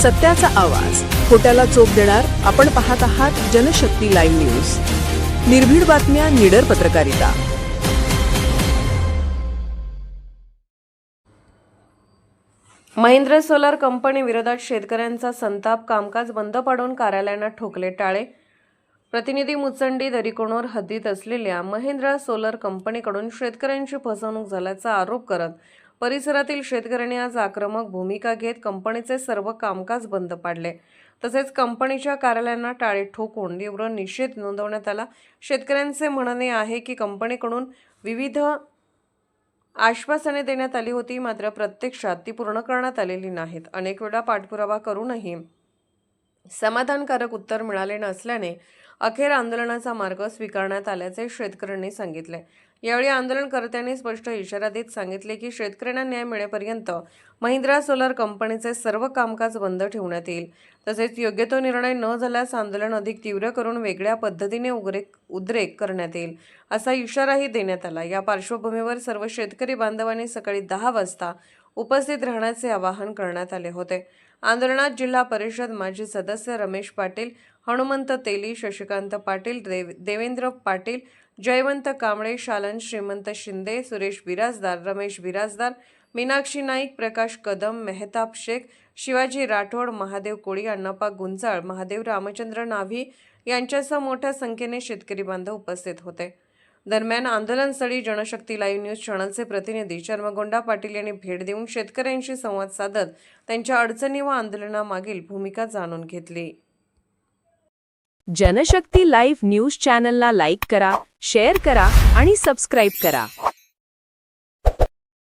सत्याचा आवाज, खोट्याला चोप देणार. आपण पाहत आहात जनशक्ती लाईव्ह न्यूज. निर्भीड बातम्या, निडर पत्रकारिता. महिंद्रा सोलार कंपनी विरोधात शेतकऱ्यांचा संताप. कामकाज बंद पाडून कार्यालयांना ठोकले टाळे. प्रतिनिधी मुचंडी दरीकोणवर हद्दीत असलेल्या महिंद्रा सोलर कंपनीकडून शेतकऱ्यांची फसवणूक झाल्याचा आरोप करत परिसरातील शेतकऱ्यांनी आज आक्रमक भूमिका घेत कंपनीचे सर्व कामकाज बंद पाडले. तसेच कंपनीच्या कार्यालयांना टाळे ठोकून तीव्र निषेध नोंदवण्यात आला. शेतकऱ्यांचे म्हणणे आहे की कंपनीकडून विविध आश्वासने देण्यात आली होती, मात्र प्रत्यक्षात ती पूर्ण करण्यात आलेली नाहीत. अनेक वेळा पाठपुरावा करूनही समाधानकारक उत्तर मिळाले नसल्याने अखेर आंदोलनाचा मार्ग स्वीकारण्यात आल्याचे शेतकऱ्यांनी सांगितले. यावेळी आंदोलनकर्त्यांनी स्पष्ट इशारा देत सांगितले की शेतकऱ्यांना न्याय मिळेपर्यंत महिंद्रा सोलार कंपनीचे सर्व कामकाज बंद ठेवण्यात येईल. तसेच योग्य तो निर्णय न झाल्यास आंदोलन अधिक तीव्र करून वेगळ्या पद्धतीने उद्रेक करण्यात येईल, असा इशाराही देण्यात आला. या पार्श्वभूमीवर सर्व शेतकरी बांधवांनी सकाळी 10 वाजता उपस्थित राहण्याचे आवाहन करण्यात आले होते. आंदोलनात जिल्हा परिषद माजी सदस्य रमेश पाटील, हनुमंत तेली, शशिकांत पाटील, देवेंद्र पाटील, जयवंत कांबळे, शालन श्रीमंत शिंदे, सुरेश बिराजदार, रमेश बिराजदार, मीनाक्षी नाईक, प्रकाश कदम, मेहताब शेख, शिवाजी राठोड, महादेव कोळी, अण्णाप्पा गुंजाळ, महादेव रामचंद्र नाव्ही यांच्यासह मोठ्या संख्येने शेतकरी बांधव उपस्थित होते. दरम्यान आंदोलनस्थळी जनशक्ती लाईव्ह न्यूज चॅनलचे प्रतिनिधी चर्मगोंडा पाटील यांनी भेट देऊन शेतकऱ्यांशी संवाद साधत त्यांच्या अडचणी व आंदोलनामागील भूमिका जाणून घेतली. जनशक्ती लाईव्ह न्यूज चॅनलला लाईक करा, शेअर करा आणि सबस्क्राईब करा.